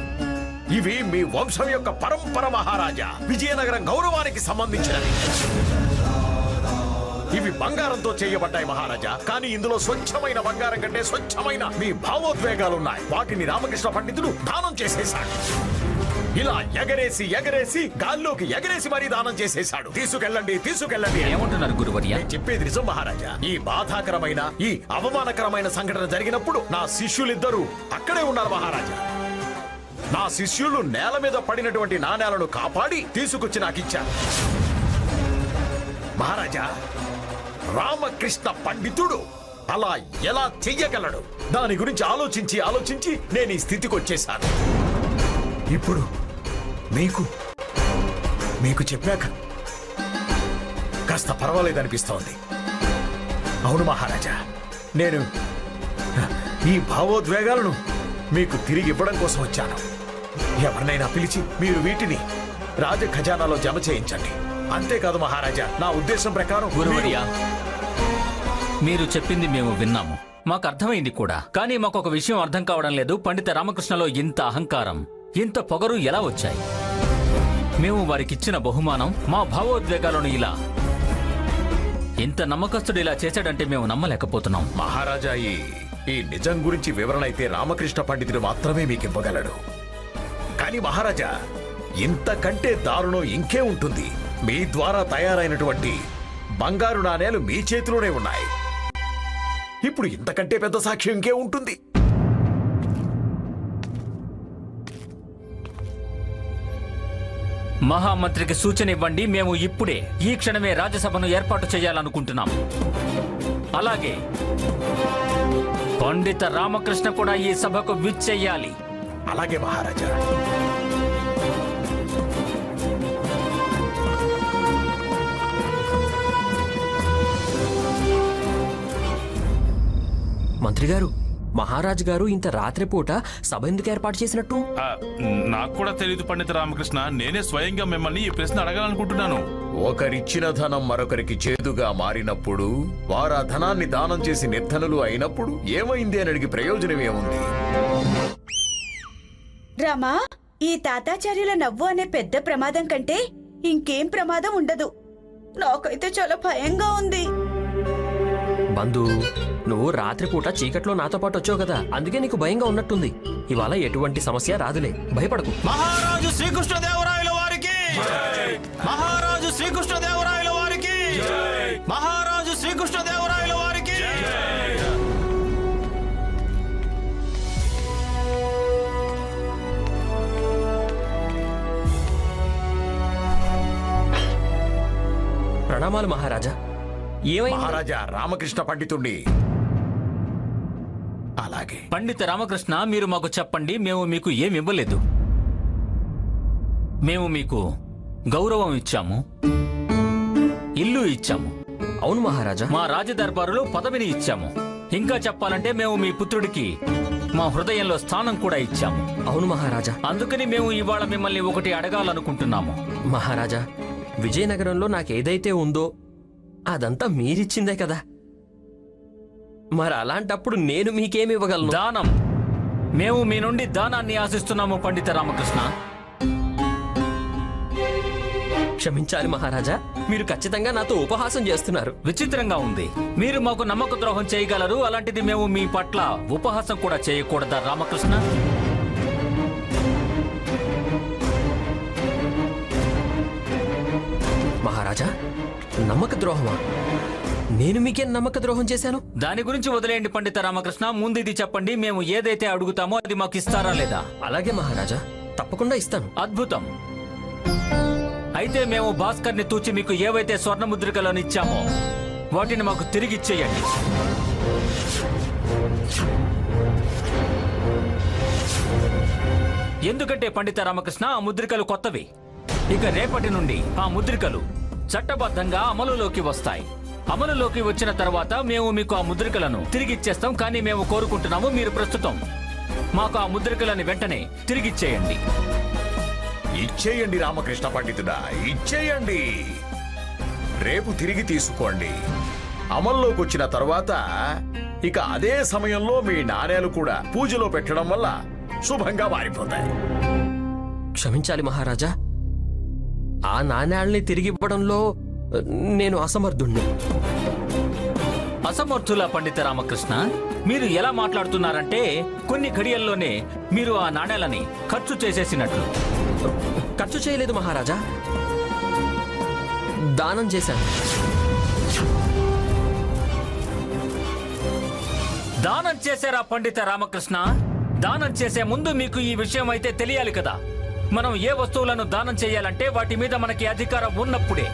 ఇవి మీ వంశం యొక్క పరంపర మహారాజా. విజయనగరం గౌరవానికి సంబంధించినవి. ఇవి బంగారంతో చేయబడ్డాయి మహారాజా. కానీ ఇందులో స్వచ్ఛమైన బంగారం కంటే స్వచ్ఛమైన మీ భావోద్వేగాలున్నాయి. వాటిని రామకృష్ణ పండితుడు దానం చేసేశాడు. ఇలా ఎగరేసి ఎగరేసి గాల్లోకి ఎగరేసి మరీ దానం చేసేశాడు. తీసుకెళ్ళండి, తీసుకెళ్ళండి. ఏమంటున్నారు గురువర్య? నేను చెప్పేది నిజం మహారాజా. ఈ బాధాకరమైన, ఈ అవమానకరమైన సంఘటన జరిగినప్పుడు నా శిష్యులిద్దరూ అక్కడే ఉన్నారు మహారాజా. నా శిష్యులు నేల మీద పడినటువంటి నాణేలను కాపాడి తీసుకొచ్చి నాకిచ్చారు. మహారాజా, రామకృష్ణ పండితుడు అలా ఎలా చెయ్యగలడు? దాని గురించి ఆలోచించి ఆలోచించి నేను ఈ స్థితికి వచ్చేశాను. ఇప్పుడు మీకు చెప్పాక కాస్త పర్వాలేదనిపిస్తోంది. అవును మహారాజా, నేను ఈ భావోద్వేగాలను మీకు తిరిగి ఇవ్వడం కోసం వచ్చాను. ఎవరినైనా పిలిచి మీరు వీటిని రాజ ఖజానాలో జమ చేయించండి. అంతేకాదు మహారాజా, నా ఉద్దేశం ప్రకారం గురువర్య, మీరు చెప్పింది మేము విన్నాము, మాకు అర్థమైంది కూడా. కానీ మాకు ఒక విషయం అర్థం కావడం లేదు. పండిత రామకృష్ణలో ఇంత అహంకారం, ఇంత పొగరు ఎలా వచ్చాయి? మేము వారికిచ్చిన బహుమానం మా భావోద్వేగాలను ఇలా, ఇంత నమ్మకస్తుడు ఇలా చేశాడంటే మేము నమ్మలేకపోతున్నాం. మహారాజా, ఈ నిజం గురించి వివరణ అయితే రామకృష్ణ పండితుడు మాత్రమే మీకు ఇవ్వగలడు. కానీ మహారాజా, ఇంతకంటే దారుణం ఇంకే ఉంటుంది. మీ ద్వారా తయారైనటువంటి బంగారు నాణేలు మీ చేతిలోనే ఉన్నాయి. ఇప్పుడు ఇంతకంటే పెద్ద సాక్ష్యం ఇంకే ఉంటుంది? మహామంత్రికి సూచన ఇవ్వండి. మేము ఇప్పుడే ఈ క్షణమే రాజ్యసభను ఏర్పాటు చేయాలనుకుంటున్నాం. అలాగే పండిత రామకృష్ణ కూడా ఈ సభకు విచ్చెయ్యాలి. అలాగే మహారాజా. మంత్రి గారు, మహారాజు గారు ఇంత రాత్రిపూట సభ ఎందుకు ఏర్పాటు చేసినట్టు? నాకు కూడా తెలియదు పండిత రామకృష్ణ. నేనే స్వయంగా మిమ్మల్ని ఈ ప్రశ్న అడగాలనుకుంటున్నాను. ఒకరిచ్చిన ధనం మరొకరికి చేదుగా మారినప్పుడు, వారు ఆ ధనాన్ని దానం చేసి నిర్ధనులు అయినప్పుడు ఏమైంది అని అడిగి ప్రయోజనం ఏముంది? రామా, ఈ తాతాచార్యుల నవ్వు అనే పెద్ద ప్రమాదం కంటే ఇంకేం ప్రమాదం ఉండదు. నాకైతే చాలా భయంగా ఉంది. బంధు, నువ్వు రాత్రిపూట చీకట్లో నాతో పాటు వచ్చావు కదా, అందుకే నీకు భయంగా ఉన్నట్టుంది. ఇవాళ ఎటువంటి సమస్య రాదులే, భయపడకు. మహారాజు శ్రీకృష్ణదేవరాయల వారికి, మహారాజు శ్రీకృష్ణదేవరాయల వారికి, మహారాజు శ్రీకృష్ణదేవరాయల వారికి. ప్రణామాలు మహారాజా. ఏమైంది? మహారాజా, రామకృష్ణ పండితుణ్ణి. అలాగే పండిత రామకృష్ణ, మీరు మాకు చెప్పండి, మేము మీకు ఏమి ఇవ్వలేదు. మేము మీకు గౌరవం ఇచ్చాము, ఇల్లు ఇచ్చాము. అవును మహారాజా. మా రాజదర్బారులో పదవిని ఇచ్చాము. ఇంకా చెప్పాలంటే మేము మీ పుత్రుడికి మా హృదయంలో స్థానం కూడా ఇచ్చాము. అవును మహారాజా. అందుకని మేము ఇవాళ మిమ్మల్ని ఒకటి అడగాలనుకుంటున్నాము. మహారాజా, విజయనగరంలో నాకేదైతే ఉందో అదంతా మీరిచ్చిందే కదా, మరి అలాంటప్పుడు నేను మీకేమి ఇవ్వగలను? దానం. మేము మీ నుండి దానాన్ని ఆశిస్తున్నాము పండిత రామకృష్ణ. క్షమించాలి మహారాజా, మీరు ఖచ్చితంగా నాతో ఉపహాసం చేస్తున్నారు. విచిత్రంగా ఉంది. మీరు మాకు నమ్మక ద్రోహం చేయగలరు, అలాంటిది మేము మీ పట్ల ఉపహాసం కూడా చేయకూడదా రామకృష్ణ? మహారాజా, నమ్మక ద్రోహమా? నేను మీకేం నమ్మక ద్రోహం చేశాను? దాని గురించి వదిలేయండి పండిత రామకృష్ణ. ముందు ఇది చెప్పండి, మేము ఏదైతే అడుగుతామో అది మాకు ఇస్తారా లేదా? అలాగే మహారాజా, తప్పకుండా ఇస్తాను. అద్భుతం. అయితే మేము భాస్కర్ని తూచి మీకు ఏవైతే స్వర్ణ ముద్రికలను ఇచ్చామో వాటిని మాకు తిరిగిచ్చేయండి. ఎందుకంటే పండిత రామకృష్ణ, ఆ ముద్రికలు కొత్తవి. ఇక రేపటి నుండి ఆ ముద్రికలు చట్టబద్ధంగా అమలులోకి వస్తాయి. అమలులోకి వచ్చిన తర్వాత మేము మీకు ఆ ముద్రికలను తిరిగిచ్చేస్తాం. కానీ మేము కోరుకుంటున్నాము, మీరు ప్రస్తుతం మాకు ఆ ముద్రికలను వెంటనే తిరిగిచ్చేయండి. ఇచ్చేయండి రామకృష్ణ పండితుడా, ఇచ్చేయండి. రేపు తిరిగి తీసుకోండి. అమల్లోకి వచ్చిన తర్వాత ఇక అదే సమయంలో మీ నాణేలు కూడా పూజలో పెట్టడం వల్ల శుభంగా మారిపోతాయి. క్షమించాలి మహారాజా. ఆ నాణేల్ని తిరిగివ్వడంలో నేను అసమర్థుణ్ణి. అసమర్థుల పండిత రామకృష్ణ, మీరు ఎలా మాట్లాడుతున్నారంటే కొన్ని ఘడియల్లోనే మీరు ఆ నాణేలని ఖర్చు చేసేసినట్లు. ఖర్చు చేయలేదు మహారాజా, దానం చేశాను. దానం చేశారా పండిత రామకృష్ణ? దానం చేసే ముందు మీకు ఈ విషయం అయితే తెలియాలి కదా. మనం ఏ వస్తువులను దానం చేయాలంటే వాటి మీద మనకి అధికారం ఉన్నప్పుడే.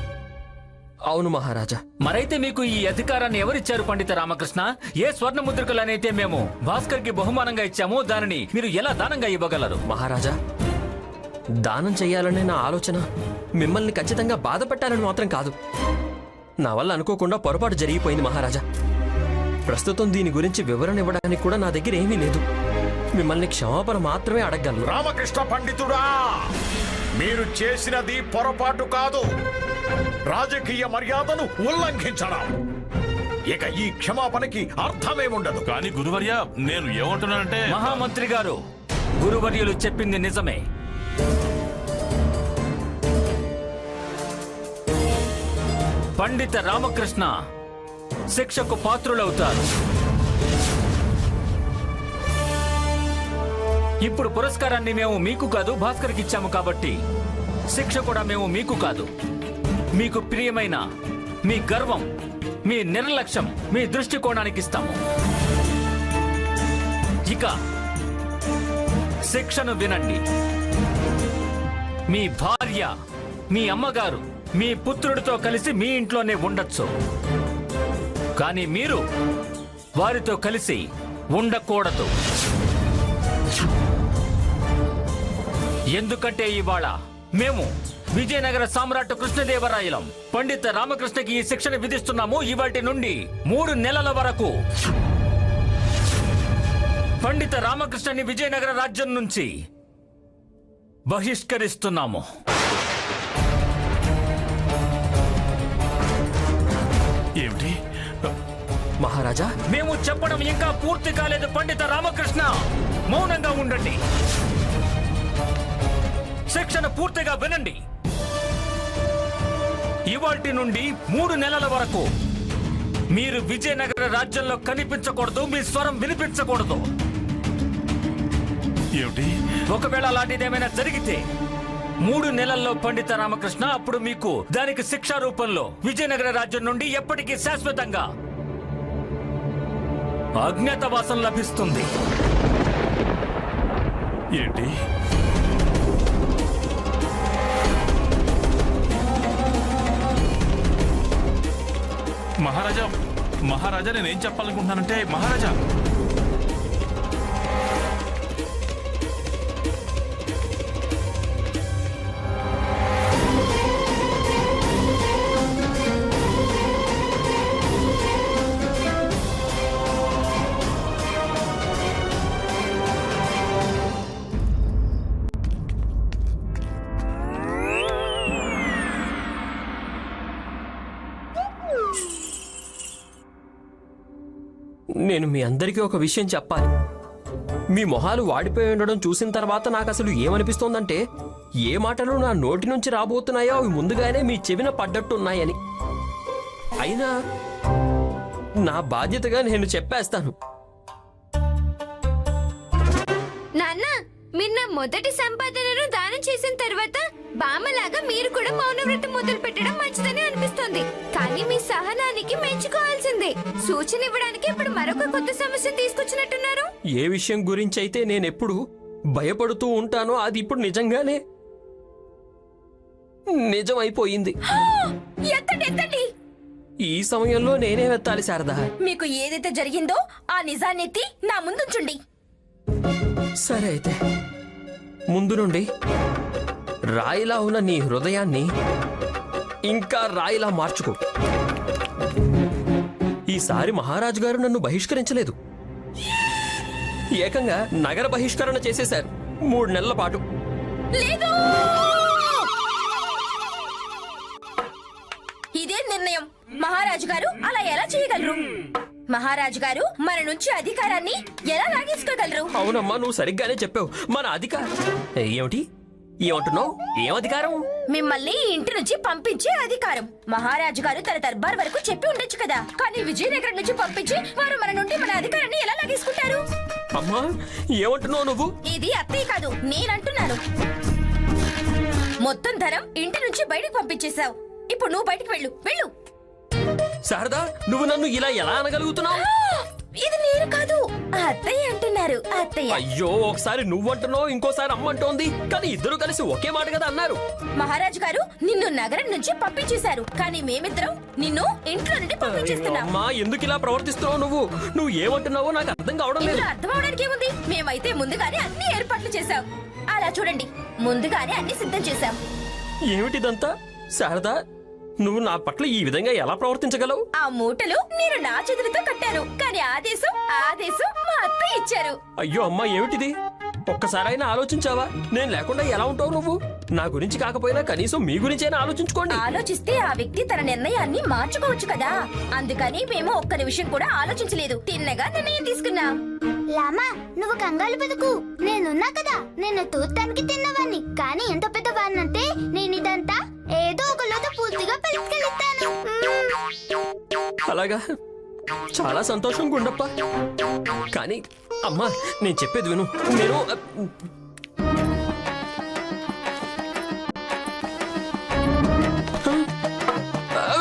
అవును మహారాజా. మరైతే మీకు ఈ అధికారాన్ని ఎవరిచ్చారు పండిత రామకృష్ణ? ఏ స్వర్ణ ముద్రికలనైతే మేము భాస్కర్ కి బహుమానంగా ఇచ్చామో దానిని మీరు ఎలా దానంగా ఇవ్వగలరు? మహారాజా, దానం చెయ్యాలనే నా ఆలోచన మిమ్మల్ని ఖచ్చితంగా బాధ పెట్టాలని మాత్రం కాదు. నా వల్ల అనుకోకుండా పొరపాటు జరిగిపోయింది మహారాజా. ప్రస్తుతం దీని గురించి వివరణ ఇవ్వడానికి కూడా నా దగ్గర ఏమీ లేదు. మిమ్మల్ని క్షమాపణ మాత్రమే అడగలను. రామకృష్ణ పండితుడా, మీరు చేసినది పొరపాటు కాదు, రాజకీయ మర్యాదను ఉల్లంఘించడం. ఇక ఈ క్షమాపణకి అర్థమేముండదు. కానీ గురువర్య, నేను ఏమంటున్నానంటే మహామంత్రి గారు, గురువర్యులు చెప్పింది నిజమే. పండిత రామకృష్ణ శిక్షకు పాత్రులవుతారు. ఇప్పుడు పురస్కారాన్ని మేము మీకు కాదు భాస్కర్కి ఇచ్చాము కాబట్టి శిక్ష కూడా మేము మీకు కాదు, మీకు ప్రియమైన మీ గర్వం, మీ నిర్లక్ష్యం, మీ దృష్టికోణానికి ఇస్తాము. ఇక శిక్షను వినండి. మీ భార్య, మీ అమ్మగారు, మీ పుత్రుడితో కలిసి మీ ఇంట్లోనే ఉండొచ్చు, కానీ మీరు వారితో కలిసి ఉండకూడదు. ఎందుకంటే ఇవాళ మేము విజయనగర సామ్రాట్ కృష్ణదేవరాయలం పండిత రామకృష్ణకి ఈ శిక్షణ విధిస్తున్నాము. ఇవాటి నుండి 3 నెలల వరకు పండిత రామకృష్ణని విజయనగర రాజ్యం నుంచి బహిష్కరిస్తున్నాము. ఏమిటి? మహారాజా, మేము చెప్పడం ఇంకా పూర్తి కాలేదు పండిత రామకృష్ణ. మౌనంగా ఉండండి. శిక్షణ పూర్తిగా వినండి. ఇవాల్టి నుండి 3 నెలల వరకు మీరు విజయనగర రాజ్యంలో కనిపించకూడదు, మీ స్వరం వినిపించకూడదు. ఏమిటి? ఒకవేళ అలాంటిదేమైనా జరిగితే 3 నెలల్లో పండిత రామకృష్ణ, అప్పుడు మీకు దానికి శిక్షా రూపంలో విజయనగర రాజ్యం నుండి ఎప్పటికీ శాశ్వతంగా అజ్ఞాతవాసం లభిస్తుంది. ఏంటి? మహారాజా, మహారాజా, నేనేం చెప్పాలనుకుంటున్నానంటే మహారాజా, నేను మీ అందరికీ ఒక విషయం చెప్పాలి. మీ మొహాలు వాడిపోయి ఉండడం చూసిన తర్వాత నాకు అసలు ఏమనిపిస్తోందంటే, ఏ మాటలు నా నోటి నుంచి రాబోతున్నాయో అవి ముందుగానే మీ చెవిన పడ్డట్టున్నాయని. అయినా నా బాధ్యతగా నేను చెప్పేస్తాను. నాన్న, మీరు నా మొదటి సంపాదనను దానం చేసిన తర్వాత బామ్మలాగా మీరు కూడా మౌనవ్రతం మొదలు పెట్టడం మంచిదని అనిపిస్తుంది. కానీ మీ సహనానికి మెచ్చుకోవాల్సిందే. సూచన ఇవ్వడానికి ఇప్పుడు మరొక కొత్త సమస్య తీసుకొచ్చినట్టున్నారు. ఏ విషయం గురించి అయితే నేనెప్పుడు భయపడుతూ ఉంటానో అది ఇప్పుడు నిజంగానే నిజమైపోయింది. ఎత్తండి, ఎత్తండి. ఈ సమయంలో నేనే వెత్తాలి శారదా. మీకు ఏదైతే జరిగిందో ఆ నిజాన్నెత్తి నా ముందుంచుండి. సరే అయితే, ముందు నుండి రాయిలా ఉన్న నీ హృదయాన్ని ఇంకా రాయిలా మార్చుకో. ఈసారి మహారాజు గారు నన్ను బహిష్కరించలేదు, ఏకంగా నగర బహిష్కరణ చేసేశారు 3 నెలల పాటు. లేదు, ఇదే నిర్ణయం. మహారాజు గారు అలా ఎలా చేయగలరు? మహారాజు గారు మన నుంచి అధికారాన్ని ఎలా లాగేసుకోగలరు? అవునమ్మా, నువ్వు సరిగ్గానే చెప్పావు. మన అధికారం ఏమిటి? ఏమంటున్నావు? ఏం అధికారం? మిమ్మల్ని ఈ ఇంటి నుంచి పంపించే అధికారం. మహారాజు గారు తన దర్బార్ వరకు చెప్పి ఉండొచ్చు కదా, కానీ విజయనగరం నుంచి పంపించి వారు మన నుండి మన అధికారాన్ని ఎలా లాగేసుకుంటారు? అమ్మా ఏమంటున్నావు నువ్వు? ఇది అత్తయ్య కాదు, నేనంటున్నాను. మొత్తం ధనం ఇంటి నుంచి బయటకు పంపించేశావు. ఇప్పుడు నువ్వు బయటికి వెళ్ళు, వెళ్ళు. శారదా, నువ్వు నన్ను ఇలా ఎలా అనగలుగుతున్నావు? ఇది నేను కాదు, అత్తయ్య అంటున్నారు. అత్తయ్య. అయ్యో, ఒకసారి నువ్వంటున్నావు, ఇంకోసారి అమ్మంటోంది. కానీ ఇద్దరు కలిసి ఒకే మాట కదా అన్నారు. మహారాజు గారు నిన్ను నగరం నుంచి పంపించేశారు, కానీ మేమిద్దరం నిన్ను ఇంట్లో నుండి పంపించేస్తున్నాం. అమ్మా, ఎందుకు ఇలా ప్రవర్తిస్తున్నావు నువ్వు? నువ్వు ఏమంటున్నావో నాకు అర్థం కావడం లేదు. ఇందులో అర్థం అవడానికి ఏముంది? మేమైతే ముందుగానే అన్ని ఏర్పాట్లు చేశాం. అలా చూడండి, ముందుగానే అన్ని సిద్ధం చేశాం. ఏమిటిదంతా? శారదా, నువ్వు నా పట్ల ఈ విధంగా ఎలా ప్రవర్తించగలవు? ఆ మూటలు నేను నా చేతులతో కట్టాను, కానీ ఆదేశం మా అత్తయ్య ఇచ్చారు. అయ్యో అమ్మా, ఏమిటిది? ఒక్కసారైనా ఆలోచించావా? నేను లేకుండా ఎలా ఉంటావు నువ్వు? నా గురించి కాకపోయినా కనీసం మీ గురించైనా ఆలోచించుకోండి. ఆలోచిస్తే ఆ వ్యక్తి తన నిర్ణయాన్ని మార్చుకోవచ్చు కదా. అందుకని మేము ఒక్క నిమిషం కూడా ఆలోచించలేదు, తిన్నగా నిర్ణయం తీసుకున్నాం. లామా, నువ్వు కంగారు పడకు, నేనున్నా కదా. నేను చూడటానికి తిన్నవాణ్ణి, కానీ ఎంత పెద్దవాడినంటే నేను ఇదంతా ఏదో ఒక లోత పూర్తిగా పలికెళ్తాను. అలాగా? చాలా సంతోషం గుండప్ప. కానీ అమ్మా, నేను చెప్పేది విను. నేను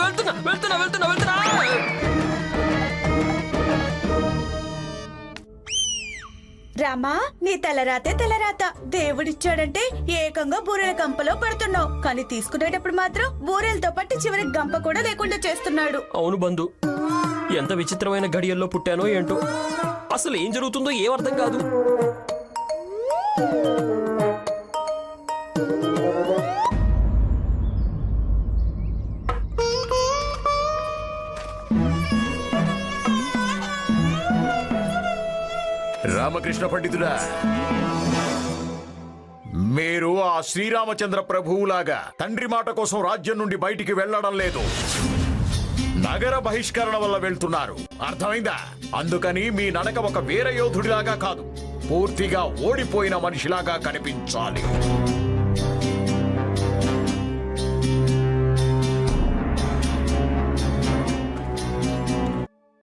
వెళ్తున్నా వెళ్తున్నా వెళ్తున్నా వెళ్తున్నా. రామా, నీ తలరాతే తలరాత. దేవుడిచ్చాడంటే ఏకంగా బూరెల గంపలో పడుతున్నావు, కానీ తీసుకునేటప్పుడు మాత్రం బూరెలతో పాటు చివరికి గంప కూడా లేకుండా చేస్తున్నాడు. అవును బంధు, ఎంత విచిత్రమైన గడియల్లో పుట్టానో ఏంటో. అసలు ఏం జరుగుతుందో ఏం అర్థం కాదు. రామకృష్ణ పండితుడా, మీరు ఆ శ్రీరామచంద్ర ప్రభువులాగా తండ్రి మాట కోసం రాజ్యం నుండి బయటికి వెళ్ళడం లేదు, నగర బహిష్కరణ వల్ల వెళ్తున్నారు. అర్థమైందా? అందుకని మీ నడక ఒక వీర యోధుడిలాగా కాదు, పూర్తిగా ఓడిపోయిన మనిషిలాగా కనిపించాలి.